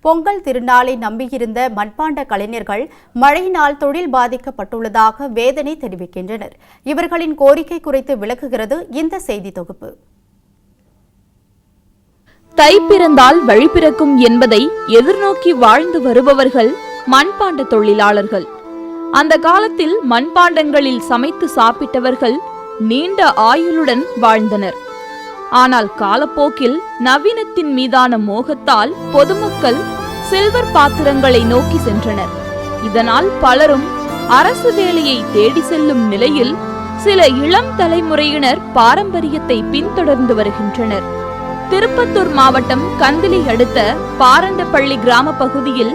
பொங்கல் திருநாளை நம்பியிருந்த மண்பாண்ட கலைஞர்கள் மழையினால் தொழில் பாதிக்கப்பட்டுள்ளதாக வேதனை தெரிவிக்கின்றனர். இவர்களின் கோரிக்கை குறித்து விளக்குகிறது இந்த செய்தி தொகுப்பு. தை பிறந்தால் வழி பிறக்கும் என்பதை எதிர்நோக்கி வாழ்ந்து வருபவர்கள் மண்பாண்ட தொழிலாளர்கள். அந்த காலத்தில் மண்பாண்டங்களில் சமைத்து சாப்பிட்டவர்கள் நீண்ட ஆயுளுடன் வாழ்ந்தனர். ஆனால் காலப்போக்கில் நவீனத்தின் மீதான மோகத்தால் பொதுமக்கள் சில்வர் பாத்திரங்களை நோக்கி சென்றனர். இதனால் பலரும் அரசு வேலையை தேடி செல்லும் நிலையில் சில இளம் தலைமுறையினர் பாரம்பரியத்தை பின்தொடர்ந்து வருகின்றனர். திருப்பத்தூர் மாவட்டம் கந்திலி அடுத்த பாரண்டப்பள்ளி கிராம பகுதியில்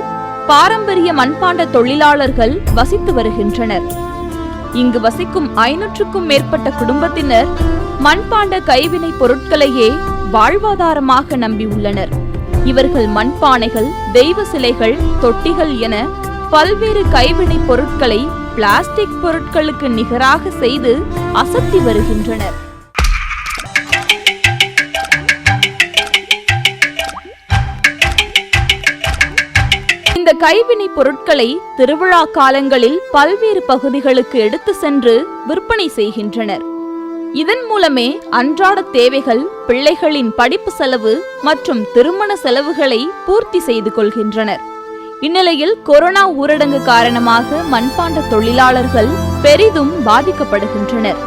பாரம்பரிய மண்பாண்ட தொழிலாளர்கள் வசித்து வருகின்றனர். இங்கு வசிக்கும் 500க்கும் மேற்பட்ட குடும்பத்தினர் மண்பாண்ட கைவினை பொருட்களையே வாழ்வாதாரமாக நம்பியுள்ளனர். இவர்கள் மண்பானைகள், தெய்வ சிலைகள், தொட்டிகள் என பல்வேறு கைவினை பொருட்களை பிளாஸ்டிக் பொருட்களுக்கு நிகராக செய்து அசத்தி வருகின்றனர். இந்த கைவினை பொருட்களை திருவிழா காலங்களில் பல்வேறு பகுதிகளுக்கு எடுத்து சென்று விற்பனை செய்கின்றனர். இதன் மூலமே அன்றாட தேவைகள், பிள்ளைகளின் படிப்பு செலவு மற்றும் திருமண செலவுகளை பூர்த்தி செய்து கொள்கின்றனர். இந்நிலையில் கொரோனா ஊரடங்கு காரணமாக மண்பாண்ட தொழிலாளர்கள் பெரிதும் பாதிக்கப்படுகின்றனர்.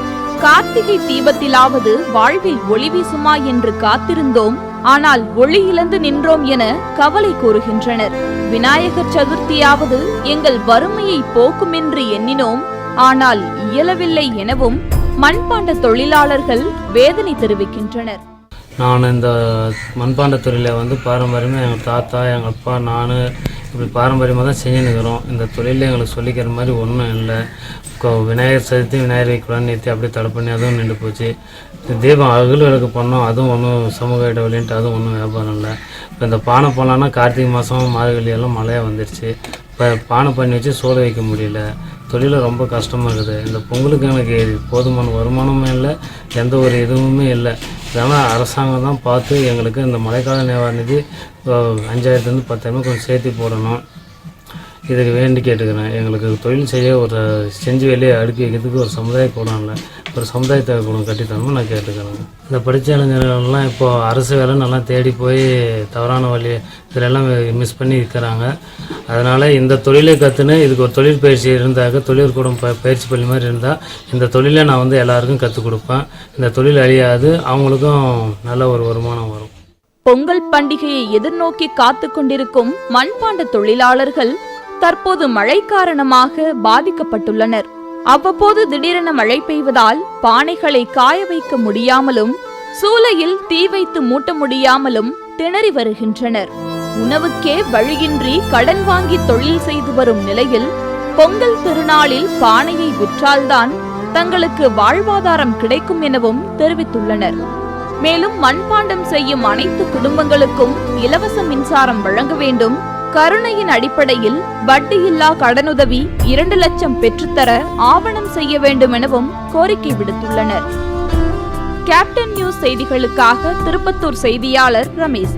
கார்த்திகை தீபத்திலாவது வாழ்வில் ஒளி வீசுமா என்று காத்திருந்தோம், ஆனால் ஒளி இழந்து நின்றோம் என கவலை கூறுகின்றனர். விநாயகர் சதுர்த்தியாவது எங்கள் வறுமையை போக்கும் என்று எண்ணினோம், ஆனால் இயலவில்லை எனவும் மண்பாண்ட தொழிலாளர்கள் வேதனை தெரிவிக்கின்றனர். நான் இந்த மண்பாண்ட தொழிலை பாரம்பரியமாக எங்கள் தாத்தா, எங்கள் அப்பா, நான் இப்படி பாரம்பரியமாக தான் செஞ்சுன்னுக்கிறோம். இந்த தொழிலில் எங்களுக்கு சொல்லிக்கிற மாதிரி ஒன்றும் இல்லை. விநாயகர் சதுர்த்தி, விநாயகர் வைக்கலாம் நேர்த்தி அப்படியே தடை பண்ணி அதுவும் நின்று போச்சு. தீபம் அகல் விளக்கு பண்ணோம், அதுவும் ஒன்றும் சமூக இடைவெளின்ட்டு அதுவும் ஒன்றும் வியாபாரம் இல்லை. இப்போ இந்த பானை போடலான்னா கார்த்திகை மாதம் மார்கழியெல்லாம் மழையாக வந்துடுச்சு. இப்போ பானை பண்ணி வச்சு சோறு வைக்க முடியல. தொழில் ரொம்ப கஷ்டமாக இருக்குது. இந்த பொங்கலுக்கு எனக்கு போதுமான வருமானமும் இல்லை, எந்த ஒரு இதுவுமே இல்லை. இதனால் அரசாங்கம் தான் பார்த்து எங்களுக்கு இந்த மழைக்கால நிவாரண நிதி 5000 to 10,000 கொஞ்சம் சேர்த்து போடணும். இதுக்கு வேண்டி கேட்டுக்கிறேன். எங்களுக்கு தொழில் செய்ய ஒரு செஞ்சு வெளியே அடுக்கி வைக்கிறதுக்கு ஒரு சமுதாய கூடம்ல, ஒரு சமுதாயத்தை கூடம் கட்டித்தரணும் நான் கேட்டுக்கிறேன். இந்த படித்த இளைஞர்கள்லாம் இப்போது அரசு வேலை நல்லா தேடி போய் தவறான வழி இதிலெல்லாம் மிஸ் பண்ணி இருக்கிறாங்க. அதனால் இந்த தொழிலை கற்றுன்னு இதுக்கு ஒரு தொழில் பயிற்சி இருந்தாக்க, தொழில் கூடம் பயிற்சி பள்ளி மாதிரி இருந்தால் இந்த தொழிலை நான் எல்லாருக்கும் கற்றுக் கொடுப்பேன். இந்த தொழில் அழியாது, அவங்களுக்கும் நல்ல ஒரு வருமானம் வரும். பொங்கல் பண்டிகையை எதிர்நோக்கி காத்து கொண்டிருக்கும் மண்பாண்ட தொழிலாளர்கள் தற்போது மழை காரணமாக பாதிக்கப்பட்டுள்ளனர். அவ்வப்போது திடீரென மழை பெய்வதால் பானைகளை காய வைக்க முடியாமலும் சூளையில் தீ வைத்து மூட்ட முடியாமலும் திணறி வருகின்றனர். உணவுக்கே வழியின்றி கடன் வாங்கி தொழில் செய்து வரும் நிலையில் பொங்கல் திருநாளில் பானையை விற்றால்தான் தங்களுக்கு வாழ்வாதாரம் கிடைக்கும் எனவும் தெரிவித்துள்ளனர். மேலும் மண்பாண்டம் செய்யும் அனைத்து குடும்பங்களுக்கும் இலவச மின்சாரம் வழங்க வேண்டும், கருணையின் அடிப்படையில் வட்டியில்லா கடனுதவி 2 லட்சம் பெற்றுத்தர ஆவணம் செய்ய வேண்டும் எனவும் கோரிக்கை விடுத்துள்ளனர். கேப்டன் நியூஸ் செய்திகளுக்காக திருப்பத்தூர் செய்தியாளர் ரமேஷ்.